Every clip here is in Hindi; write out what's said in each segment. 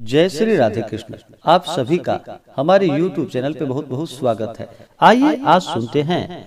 जय श्री राधे कृष्ण। आप सभी का हमारे YouTube चैनल पे बहुत बहुत स्वागत है। आइए आज सुनते हैं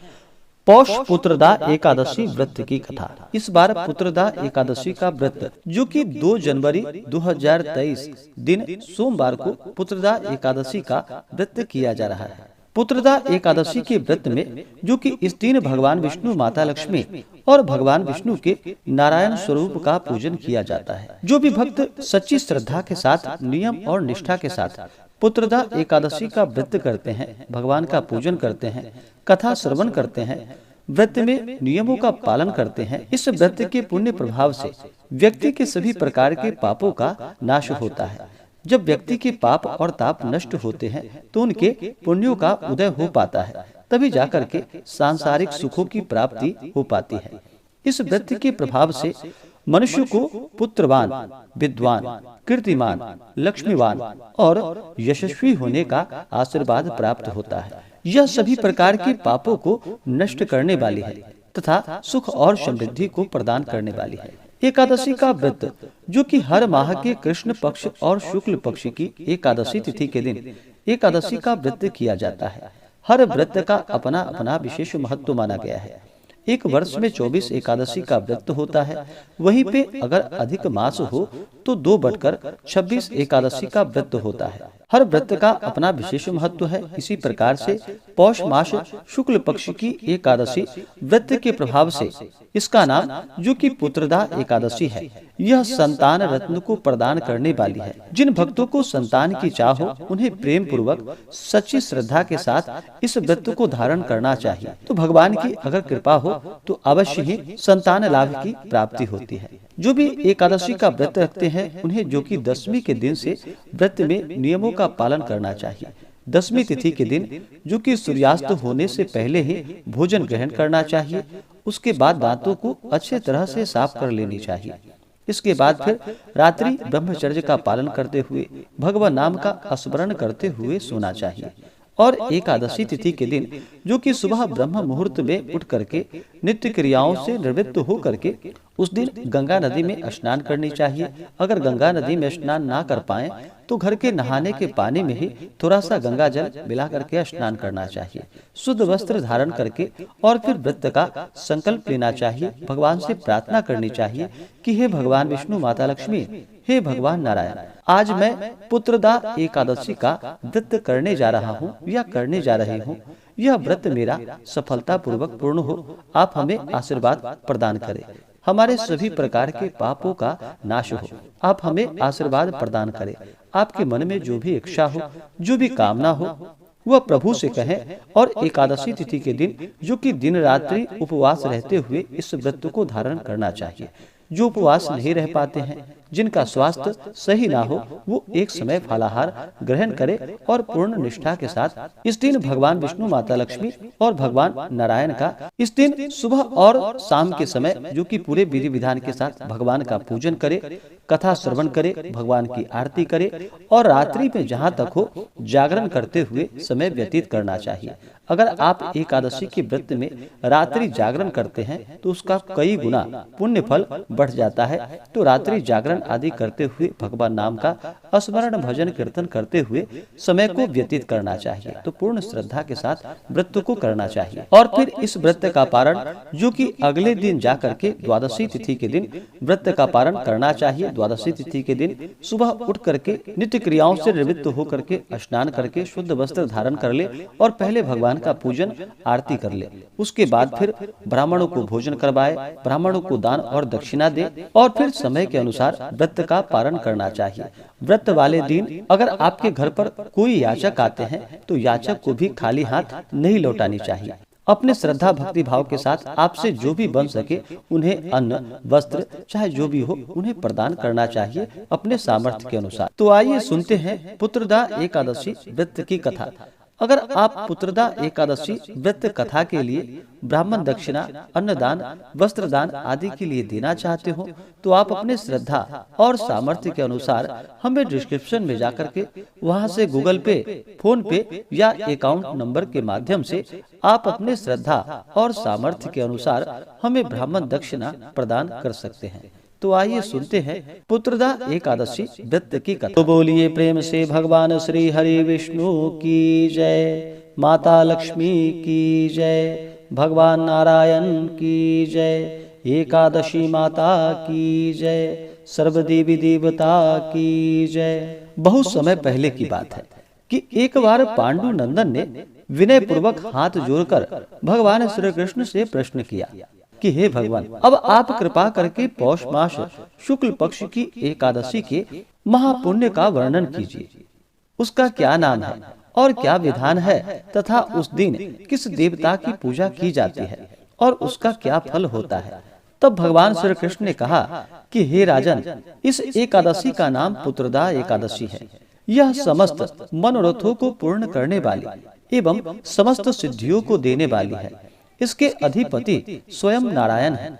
पौष पुत्रदा एकादशी व्रत की कथा। इस बार पुत्रदा एकादशी का व्रत जो कि 2 जनवरी 2023 दिन सोमवार को पुत्रदा एकादशी का व्रत किया जा रहा है। पुत्रदा एकादशी के व्रत में जो कि इस दिन भगवान विष्णु, माता लक्ष्मी और भगवान विष्णु के नारायण स्वरूप का पूजन किया जाता है। जो भी भक्त सच्ची श्रद्धा के साथ, नियम और निष्ठा के साथ पुत्रदा एकादशी का व्रत करते हैं, भगवान का पूजन करते हैं, कथा श्रवण करते हैं, व्रत में नियमों का पालन करते हैं, इस व्रत के पुण्य प्रभाव से व्यक्ति के सभी प्रकार के पापों का नाश होता है। जब व्यक्ति के पाप और ताप नष्ट होते हैं तो उनके पुण्यों का उदय हो पाता है, तभी जाकर के सांसारिक सुखों की प्राप्ति हो पाती है। इस व्रत के प्रभाव से मनुष्य को पुत्रवान, विद्वान, कीर्तिमान, लक्ष्मीवान और यशस्वी होने का आशीर्वाद प्राप्त होता है। यह सभी प्रकार के पापों को नष्ट करने वाली है तथा सुख और समृद्धि को प्रदान करने वाली है। एकादशी का व्रत जो कि हर माह के कृष्ण पक्ष और शुक्ल पक्ष की एकादशी तिथि के दिन एकादशी का व्रत किया जाता है। हर व्रत का अपना अपना विशेष महत्व माना गया है। एक वर्ष में 24 एकादशी का व्रत होता है। वहीं पे अगर अधिक मास हो तो 2/26 एकादशी का व्रत होता है। हर व्रत का अपना विशेष महत्व है। इसी प्रकार से पौष मास शुक्ल पक्ष की एकादशी व्रत के प्रभाव से इसका नाम जो कि पुत्रदा एकादशी है। यह संतान रत्न को प्रदान करने वाली है। जिन भक्तों को संतान की चाह हो उन्हें प्रेम पूर्वक सच्ची श्रद्धा के साथ इस व्रत को धारण करना चाहिए। तो भगवान की अगर कृपा हो तो अवश्य ही संतान लाभ की प्राप्ति होती है। जो भी एकादशी का व्रत रखते हैं उन्हें जो कि 10वीं के दिन से व्रत में नियमों का पालन करना चाहिए। 10वीं तिथि के दिन जो कि सूर्यास्त होने से पहले ही भोजन ग्रहण करना चाहिए। उसके बाद दांतों को अच्छे तरह से साफ कर लेनी चाहिए। इसके बाद फिर रात्रि ब्रह्मचर्य का पालन करते हुए भगवान नाम का स्मरण करते हुए सोना चाहिए। और एकादशी तिथि के दिन जो कि सुबह ब्रह्म मुहूर्त में उठ करके नित्य क्रियाओं से निवृत्त हो करके उस दिन गंगा नदी में स्नान करनी चाहिए। अगर गंगा नदी में स्नान ना कर पाए तो घर के नहाने के पानी में ही थोड़ा सा गंगा जल मिला करके स्नान करना चाहिए। शुद्ध वस्त्र धारण करके और फिर व्रत का संकल्प लेना चाहिए। भगवान से प्रार्थना करनी चाहिए कि हे भगवान विष्णु, माता लक्ष्मी, हे भगवान नारायण, आज मैं पुत्रदा एकादशी का व्रत करने जा रहा हूँ या करने जा रही हूँ। यह व्रत मेरा सफलता पूर्वक पूर्ण हो। आप हमें आशीर्वाद प्रदान करें। हमारे सभी प्रकार के पापों का नाश हो। आप हमें आशीर्वाद प्रदान करें। आपके मन में जो भी इच्छा हो, जो भी कामना हो, वह प्रभु से कहें। और एकादशी तिथि के दिन जो कि दिन रात्रि उपवास रहते हुए इस व्रत को धारण करना चाहिए। जो उपवास नहीं रह पाते हैं, जिनका स्वास्थ्य सही ना हो, वो एक समय फलाहार ग्रहण करे और पूर्ण निष्ठा के साथ इस दिन भगवान विष्णु, माता लक्ष्मी और भगवान नारायण का इस दिन सुबह और शाम के समय जो कि पूरे विधि विधान के साथ भगवान का पूजन करे, कथा श्रवण करे, भगवान की आरती करे और रात्रि में जहाँ तक हो जागरण करते हुए समय व्यतीत करना चाहिए। अगर आप एकादशी के व्रत में रात्रि जागरण करते हैं तो उसका कई गुना पुण्य फल बढ़ जाता है। तो रात्रि जागरण आदि करते हुए भगवान नाम का स्मरण, भजन, कीर्तन करते हुए समय को व्यतीत करना चाहिए। तो पूर्ण श्रद्धा के साथ व्रत को करना चाहिए। और फिर इस व्रत का पारण जो कि अगले दिन जाकर के द्वादशी तिथि के दिन व्रत का पारण करना चाहिए। द्वादशी तिथि के दिन सुबह उठ करके नित्य क्रियाओं से निवृत्त होकर के स्नान करके शुद्ध वस्त्र धारण कर ले और पहले भगवान का पूजन आरती कर ले। उसके बाद फिर ब्राह्मणों को भोजन करवाए, ब्राह्मणों को दान और दक्षिणा दे और फिर समय के अनुसार व्रत का पालन करना चाहिए। व्रत वाले दिन अगर आपके घर पर कोई याचक आते हैं तो याचक को भी खाली हाथ नहीं लौटानी चाहिए। अपने श्रद्धा भक्ति भाव के साथ आपसे जो भी बन सके उन्हें अन्न, वस्त्र, चाहे जो भी हो उन्हें प्रदान करना चाहिए अपने सामर्थ्य के अनुसार। तो आइए सुनते हैं पुत्रदा एकादशी व्रत की कथा। अगर आप पुत्रदा एकादशी व्रत कथा के लिए ब्राह्मण दक्षिणा, अन्नदान, वस्त्रदान आदि के लिए देना चाहते हो तो आप अपने श्रद्धा और सामर्थ्य के अनुसार हमें डिस्क्रिप्शन में जाकर के वहां से गूगल पे, फोन पे या अकाउंट नंबर के माध्यम से आप अपने श्रद्धा और सामर्थ्य के अनुसार हमें ब्राह्मण दक्षिणा प्रदान कर सकते हैं। तो आइए सुनते हैं पुत्रदा एकादशी व्रत की कथा। तो बोलिए प्रेम से भगवान श्री हरि विष्णु की जय, माता लक्ष्मी की जय, भगवान नारायण की जय, एकादशी माता की जय, सर्व देवी देवता की जय। बहुत समय पहले की बात है कि एक बार पांडु नंदन ने विनय पूर्वक हाथ जोड़कर भगवान श्री कृष्ण से प्रश्न किया कि हे भगवान, अब आप कृपा करके पौष मास शुक्ल पक्ष की एकादशी के महापुण्य का वर्णन कीजिए। उसका क्या नाम है और क्या विधान है तथा उस दिन किस देवता की पूजा की जाती है और उसका क्या फल होता है। तब भगवान श्री कृष्ण ने कहा कि हे राजन, इस एकादशी का नाम पुत्रदा एकादशी है। यह समस्त मनोरथों को पूर्ण करने वाली एवं समस्त सिद्धियों को देने वाली है। इसके अधिपति स्वयं नारायण है।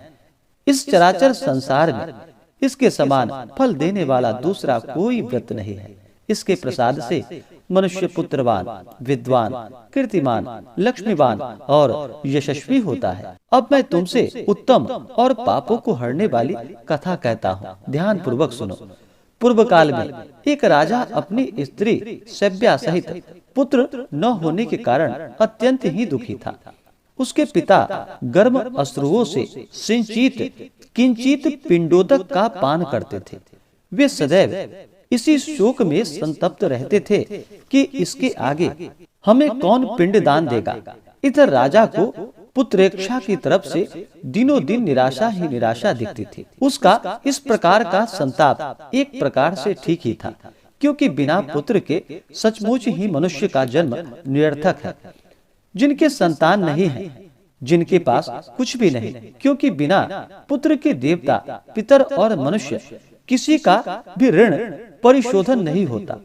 इस चराचर संसार में इसके समान फल देने वाला दूसरा कोई व्रत नहीं है। इसके प्रसाद से मनुष्य पुत्रवान, विद्वान, कीर्तिमान, लक्ष्मीवान और यशस्वी होता है। अब मैं तुमसे उत्तम और पापों को हरने वाली कथा कहता हूँ, ध्यान पूर्वक सुनो। पूर्व काल में एक राजा अपनी स्त्री सभ्या सहित पुत्र न होने के कारण अत्यंत ही दुखी था। उसके पिता गर्म अश्रुओं से सिंचित किंचित पिंडोदक का पान करते थे। वे सदैव इसी शोक में संतप्त रहते थे कि इसके आगे हमें कौन पिंड दान देगा। इधर राजा को पुत्रेक्षा की तरफ से दिनों दिन निराशा ही निराशा दिखती थी। उसका इस प्रकार का संताप एक प्रकार से ठीक ही था, क्योंकि बिना पुत्र के सचमुच ही मनुष्य का जन्म निरर्थक है। जिनके संतान नहीं है, जिनके पास कुछ भी नहीं, क्योंकि बिना पुत्र के देवता, पितर और मनुष्य किसी का भी ऋण परिशोधन नहीं होता।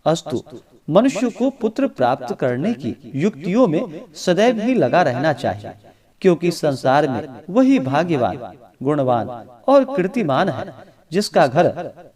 अस्तु, मनुष्य को पुत्र प्राप्त करने की युक्तियों में सदैव ही लगा रहना चाहिए, क्योंकि संसार में वही भाग्यवान, गुणवान और कीर्तिमान है जिसका घर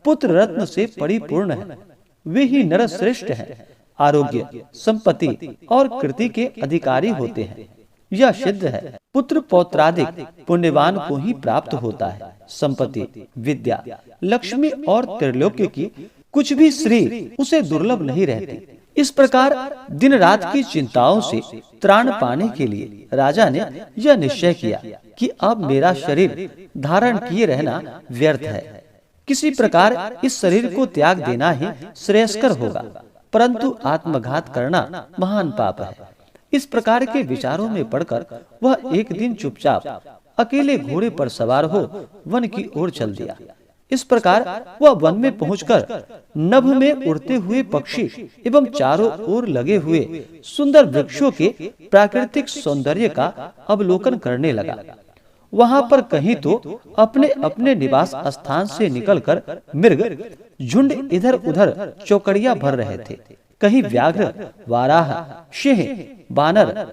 पुत्र रत्न से परिपूर्ण है। वे ही नर श्रेष्ठ है, आरोग्य, संपत्ति और कीर्ति के अधिकारी होते हैं। यह सिद्ध है। पुत्र पौत्रादिक पुण्यवान को ही प्राप्त होता है। संपत्ति, विद्या, लक्ष्मी और त्रिलोक्य की कुछ भी श्री उसे दुर्लभ नहीं रहती। इस प्रकार दिन रात की चिंताओं से त्राण पाने के लिए राजा ने यह निश्चय किया कि अब मेरा शरीर धारण किए रहना व्यर्थ है। किसी प्रकार इस शरीर को त्याग देना ही श्रेयस्कर होगा, परंतु आत्मघात करना महान पाप है। इस प्रकार के विचारों में पड़कर वह एक दिन चुपचाप अकेले घोड़े पर सवार हो वन की ओर चल दिया। इस प्रकार वह वन में पहुंचकर नभ में उड़ते हुए पक्षी एवं चारों ओर लगे हुए सुंदर वृक्षों के प्राकृतिक सौंदर्य का अवलोकन करने लगा। वहां पर कहीं तो अपने अपने निवास स्थान से निकलकर मृग झुंड इधर उधर चौकड़ियां भर रहे थे। कहीं व्याघ्र, वाराह, सिंह, बानर,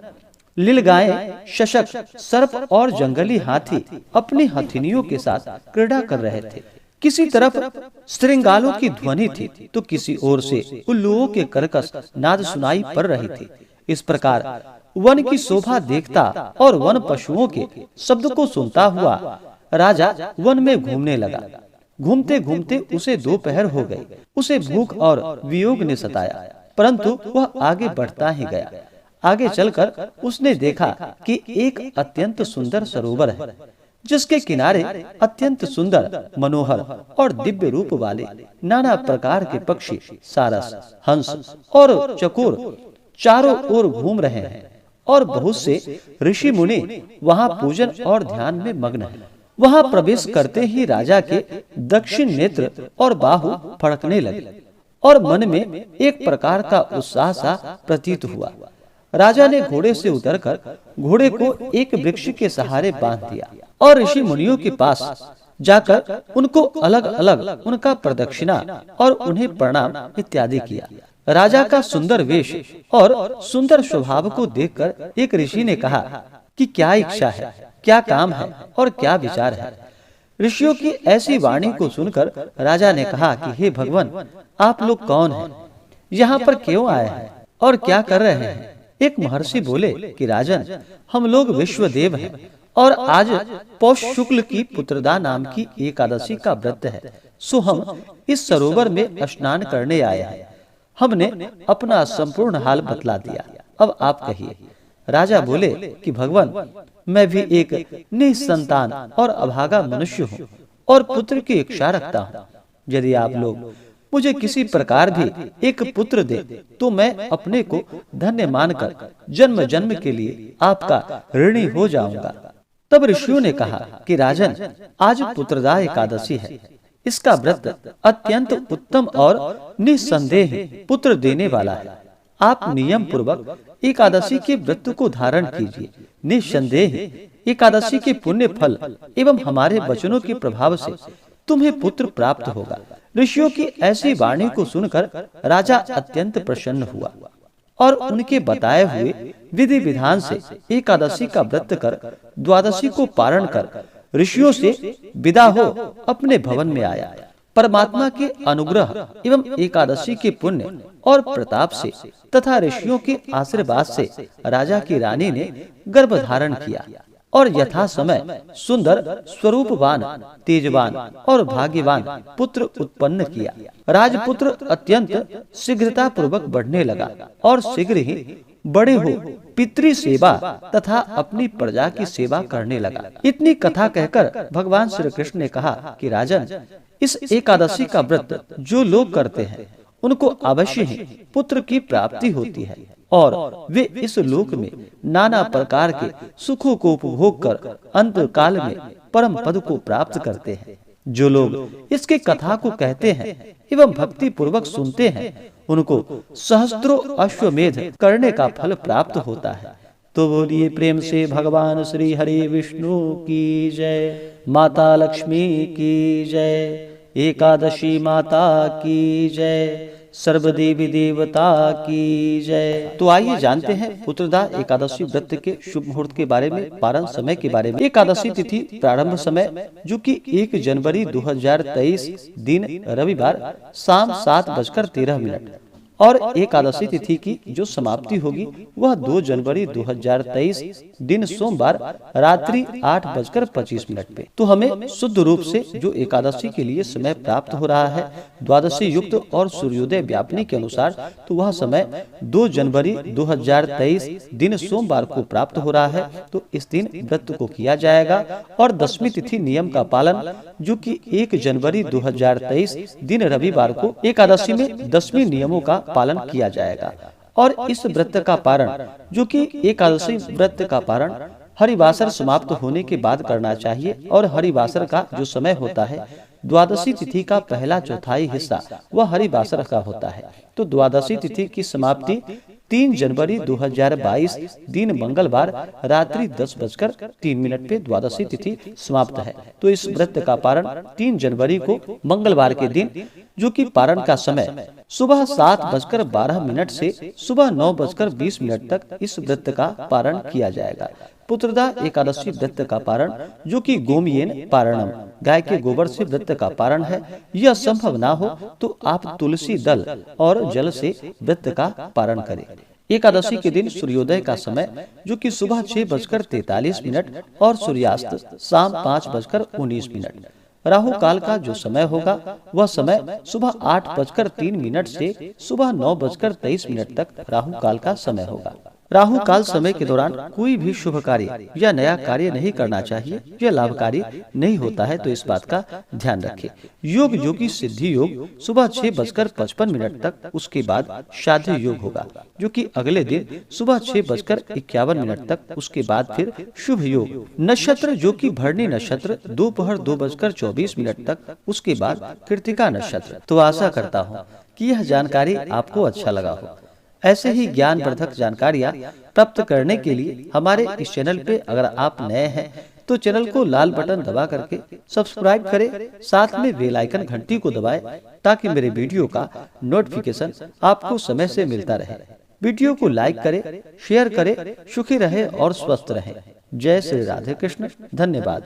लीलगायें, शशक, सर्प और जंगली हाथी अपनी हथिनियों के साथ क्रीड़ा कर रहे थे। किसी तरफ श्रृंगालों की ध्वनि थी तो किसी ओर से उल्लुओं के कर्कश नाद सुनाई पड़ रही थी। इस प्रकार वन की शोभा देखता और वन पशुओं के शब्द को सुनता हुआ राजा वन में घूमने लगा। घूमते घूमते उसे दोपहर हो गई। उसे भूख और वियोग ने सताया, परंतु वह आगे बढ़ता ही गया। आगे चलकर उसने देखा कि एक अत्यंत सुंदर सरोवर है, जिसके किनारे अत्यंत सुंदर, मनोहर और दिव्य रूप वाले नाना प्रकार के पक्षी, सारस, हंस और चकोर चारों ओर घूम रहे हैं और बहुत से ऋषि मुनि वहां पूजन और ध्यान में मग्न हैं। वहां प्रवेश करते ही राजा के दक्षिण नेत्र और बाहु फड़कने लगे और मन में एक प्रकार का उत्साह सा प्रतीत हुआ। राजा ने घोड़े से उतरकर घोड़े को एक वृक्ष के सहारे बांध दिया और ऋषि मुनियों के पास जाकर उनको अलग अलग उनका प्रदक्षिणा और उन्हें प्रणाम इत्यादि किया। राजा का सुंदर वेश और सुंदर स्वभाव को देखकर एक ऋषि ने कहा कि क्या इच्छा है, क्या काम है और क्या विचार है। ऋषियों की ऐसी वाणी को सुनकर राजा ने कहा कि हे भगवान, आप लोग कौन हैं, यहाँ पर क्यों आए हैं और क्या कर रहे हैं। एक महर्षि बोले कि राजन, हम लोग विश्वदेव हैं और आज पौष शुक्ल की पुत्रदा नाम की एकादशी का व्रत है, सो हम इस सरोवर में स्नान करने आए हैं। हमने अपना संपूर्ण हाल बतला दिया, अब आप कहिए। राजा बोले कि भगवान, मैं भी एक निसंतान और अभागा मनुष्य हूँ और पुत्र की इच्छा रखता हूँ। यदि आप लोग मुझे किसी प्रकार भी एक पुत्र दे तो मैं अपने को धन्य मानकर जन्म जन्म के लिए आपका ऋणी हो जाऊंगा। तब ऋषियों ने कहा कि राजन, आज पुत्रदा एकादशी है। इसका व्रत अत्यंत उत्तम और निस्संदेह पुत्र देने वाला है। आप नियम पूर्वक एकादशी के व्रत को धारण कीजिए। निस्संदेह एकादशी के पुण्य फल एवं हमारे वचनों के प्रभाव से तुम्हें पुत्र प्राप्त होगा। ऋषियों की ऐसी वाणी को सुनकर राजा अत्यंत प्रसन्न हुआ और उनके बताए हुए विधि विधान से एकादशी का व्रत कर द्वादशी को पारण कर ऋषियों से विदा हो अपने भवन में आया। परमात्मा के अनुग्रह एवं एकादशी के पुण्य और प्रताप से तथा ऋषियों के आशीर्वाद से राजा की रानी ने गर्भ धारण किया और यथा समय सुंदर स्वरूपवान, तेजवान और भाग्यवान पुत्र उत्पन्न किया। राजपुत्र अत्यंत शीघ्रता पूर्वक बढ़ने लगा और शीघ्र ही बड़े हो पितृ सेवा तथा अपनी प्रजा की सेवा करने लगा। इतनी कथा कहकर भगवान श्री कृष्ण ने कहा कि राजन, इस एकादशी का व्रत जो लोग करते हैं उनको अवश्य ही पुत्र की प्राप्ति होती है और वे इस लोक में नाना प्रकार के सुखों को उपभोग कर अंत काल में परम पद को प्राप्त करते हैं। जो लोग इसके कथा को कहते हैं एवं भक्ति पूर्वक सुनते हैं उनको सहस्त्रों अश्वमेध करने का फल प्राप्त होता है। तो बोलिए प्रेम से भगवान श्री हरि विष्णु की जय, माता लक्ष्मी की जय, एकादशी माता की जय, सर्वदेवी देवता की जय। तो आइए जानते हैं पुत्रदा एकादशी व्रत के शुभ मुहूर्त के बारे में, पारण समय के बारे में। एकादशी तिथि प्रारंभ समय जो कि 1 जनवरी 2023 दिन रविवार शाम 7:13 और एकादशी तिथि की जो समाप्ति होगी वह 2 जनवरी 2023 दिन सोमवार रात्रि 8:25 पे। तो हमें शुद्ध रूप से जो एकादशी के लिए समय प्राप्त हो रहा है द्वादशी युक्त और सूर्योदय व्यापनी के अनुसार, तो वह समय 2 जनवरी 2023 दिन सोमवार को प्राप्त हो रहा है। तो इस दिन व्रत को किया जाएगा और दशमी तिथि नियम का पालन जो कि 1 जनवरी 2023 दिन रविवार को एकादशी में दशमी नियमों का पालन किया जाएगा। और इस व्रत का पारण जो कि एकादशी व्रत का पारण हरिवासर समाप्त होने के बाद करना चाहिए और हरिवासर का जो समय होता है द्वादशी तिथि का पहला चौथाई हिस्सा वह हरिवासर का होता है। तो द्वादशी तिथि की समाप्ति 3 जनवरी 2022 दिन मंगलवार रात्रि 10:03 पे द्वादशी तिथि समाप्त है। तो इस व्रत का पारण 3 जनवरी को मंगलवार के दिन जो कि पारण का समय सुबह 7:12 से सुबह 9:20 तक इस व्रत का पारण किया जाएगा। पुत्रदा एकादशी व्रत का पारण जो कि गोमयेन पारणम, गाय के गोबर से व्रत का पारण है। यह संभव ना हो तो आप तुलसी दल और जल से व्रत का पारण करें। एकादशी के दिन सूर्योदय का समय जो कि सुबह 6:43 और सूर्यास्त शाम 5:19। राहु काल का जो समय होगा वह समय सुबह 8:03 से सुबह 9:23 तक राहु काल का समय होगा। राहु काल समय के दौरान कोई भी शुभ कार्य या नया कार्य नहीं करना चाहिए, यह लाभकारी नहीं होता है, तो इस बात का ध्यान रखें। योग योगी सिद्धि योग सुबह 6:55 तक, उसके बाद साध्य योग होगा जो कि अगले दिन सुबह 6:51 तक, उसके बाद फिर शुभ योग। नक्षत्र जो कि भरणी नक्षत्र दोपहर 2:24 तक, उसके बाद कृतिका नक्षत्र। तो आशा करता हूँ कि यह जानकारी आपको अच्छा लगा हो। ऐसे ही ज्ञानवर्धक जानकारियाँ प्राप्त करने के लिए हमारे इस चैनल पे अगर आप नए हैं तो चैनल को लाल बटन दबा करके सब्सक्राइब करें, साथ में बेल आइकन घंटी को दबाएं ताकि मेरे वीडियो का नोटिफिकेशन आपको समय से मिलता रहे। वीडियो को लाइक करें, शेयर करें, सुखी रहे और स्वस्थ रहे। जय श्री राधे कृष्ण। धन्यवाद।